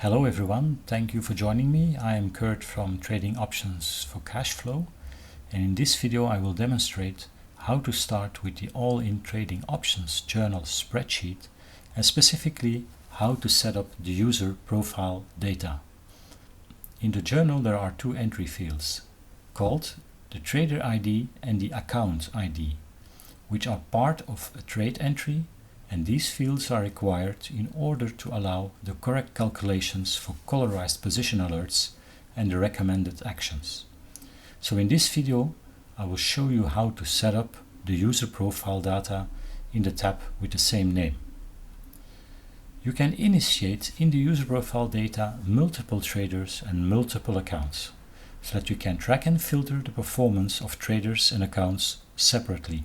Hello everyone, thank you for joining me. I am Kurt from Trading Options for CashFlow, and in this video I will demonstrate how to start with the All-in Trading Options journal spreadsheet, and specifically how to set up the user profile data. In the journal there are two entry fields called the Trader ID and the Account ID, which are part of a trade entry, and these fields are required in order to allow the correct calculations for colorized position alerts and the recommended actions. So in this video I will show you how to set up the user profile data in the tab with the same name. You can initiate in the user profile data multiple traders and multiple accounts, so that you can track and filter the performance of traders and accounts separately,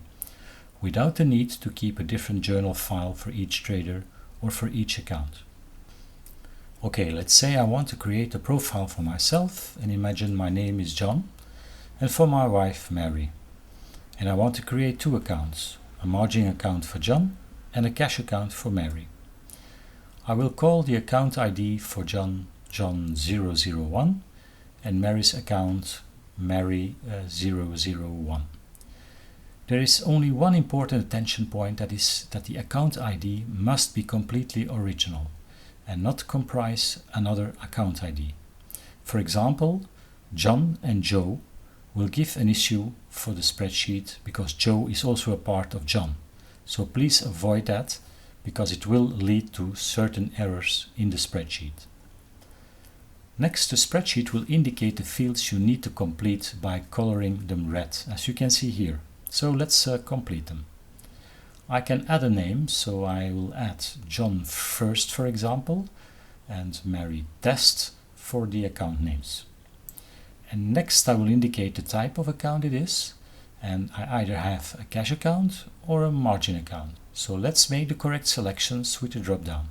without the need to keep a different journal file for each trader or for each account. Okay, let's say I want to create a profile for myself, and imagine my name is John, and for my wife Mary. And I want to create two accounts, a margin account for John and a cash account for Mary. I will call the account ID for John 001 and Mary's account Mary 001. There is only one important attention point, that is that the account ID must be completely original and not comprise another account ID. For example, John and Joe will give an issue for the spreadsheet because Joe is also a part of John. So please avoid that, because it will lead to certain errors in the spreadsheet. Next, the spreadsheet will indicate the fields you need to complete by coloring them red, as you can see here. So let's complete them. I can add a name, so I will add John First, for example, and Mary Test for the account names. And next I will indicate the type of account it is, and I either have a cash account or a margin account. So let's make the correct selections with the drop-down.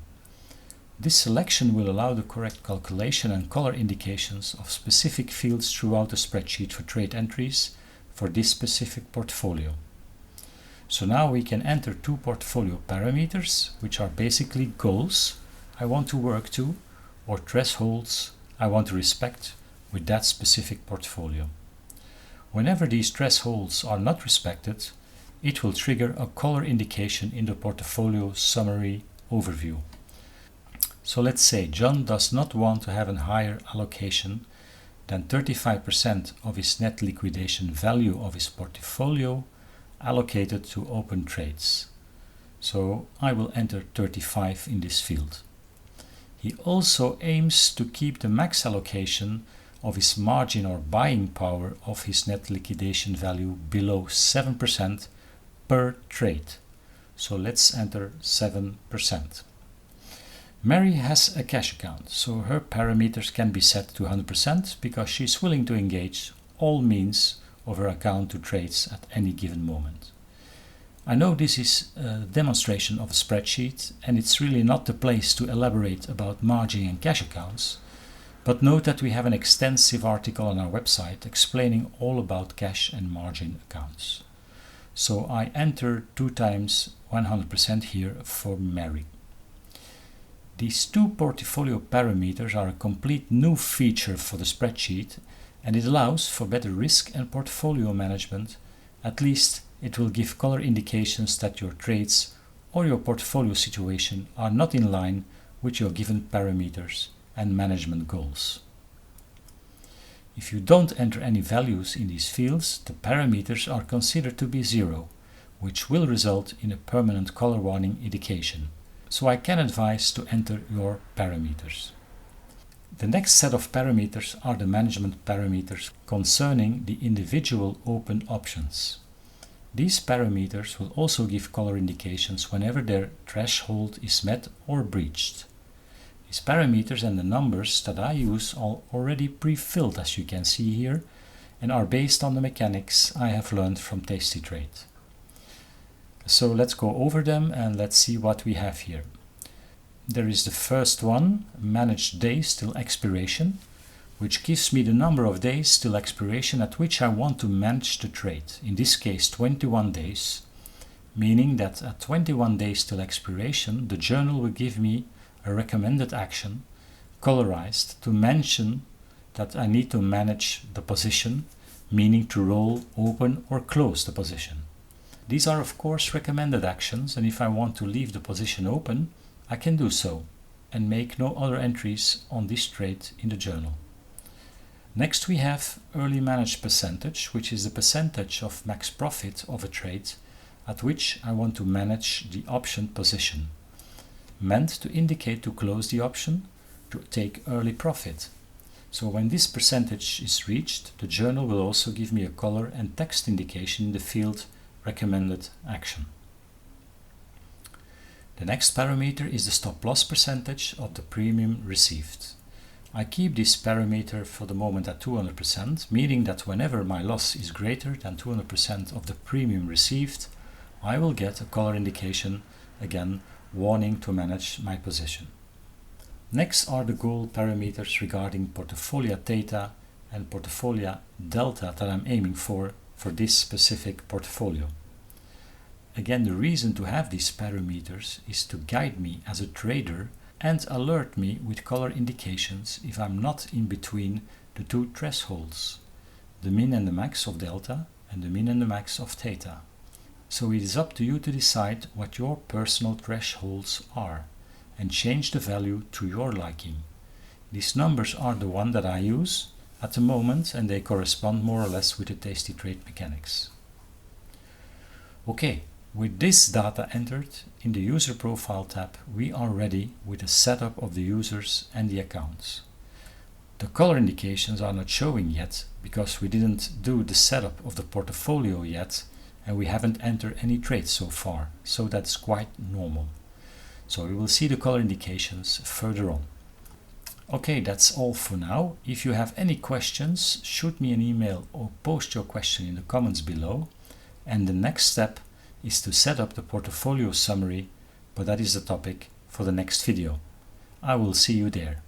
This selection will allow the correct calculation and color indications of specific fields throughout the spreadsheet for trade entries for this specific portfolio. So now we can enter two portfolio parameters, which are basically goals I want to work to, or thresholds I want to respect with that specific portfolio. Whenever these thresholds are not respected, it will trigger a color indication in the portfolio summary overview. So let's say John does not want to have a higher allocation than 35% of his net liquidation value of his portfolio allocated to open trades. So I will enter 35 in this field. He also aims to keep the max allocation of his margin or buying power of his net liquidation value below 7% per trade. So let's enter 7%. Mary has a cash account, so her parameters can be set to 100% because she is willing to engage all means of her account to trades at any given moment. I know this is a demonstration of a spreadsheet, and it's really not the place to elaborate about margin and cash accounts, but note that we have an extensive article on our website explaining all about cash and margin accounts. So I enter 2 times 100% here for Mary. These two portfolio parameters are a complete new feature for the spreadsheet, and it allows for better risk and portfolio management. At least it will give color indications that your trades or your portfolio situation are not in line with your given parameters and management goals. If you don't enter any values in these fields, the parameters are considered to be 0, which will result in a permanent color warning indication. So I can advise to enter your parameters. The next set of parameters are the management parameters concerning the individual open options. These parameters will also give color indications whenever their threshold is met or breached. These parameters and the numbers that I use are already pre-filled, as you can see here, and are based on the mechanics I have learned from tastytrade. So let's go over them and let's see what we have here. There is the first one, managed days till expiration, which gives me the number of days till expiration at which I want to manage the trade. In this case 21 days, meaning that at 21 days till expiration the journal will give me a recommended action colorized to mention that I need to manage the position, meaning to roll, open or close the position. These are of course recommended actions, and if I want to leave the position open, I can do so and make no other entries on this trade in the journal. Next we have early managed percentage, which is the percentage of max profit of a trade at which I want to manage the option position, meant to indicate to close the option, to take early profit. So when this percentage is reached, the journal will also give me a color and text indication in the field recommended action. The next parameter is the stop loss percentage of the premium received. I keep this parameter for the moment at 200%, meaning that whenever my loss is greater than 200% of the premium received, I will get a color indication, again warning to manage my position. Next are the goal parameters regarding portfolio theta and portfolio delta that I'm aiming for this specific portfolio. Again, the reason to have these parameters is to guide me as a trader and alert me with color indications if I'm not in between the two thresholds, the min and the max of delta and the min and the max of theta. So it is up to you to decide what your personal thresholds are and change the value to your liking. These numbers are the one that I use at the moment, and they correspond more or less with the tasty trade mechanics. Okay, with this data entered in the user profile tab, we are ready with the setup of the users and the accounts. The color indications are not showing yet because we didn't do the setup of the portfolio yet and we haven't entered any trades so far, so that's quite normal. So we will see the color indications further on. Okay, that's all for now. If you have any questions, shoot me an email or post your question in the comments below. And the next step is to set up the portfolio summary, but that is the topic for the next video. I will see you there.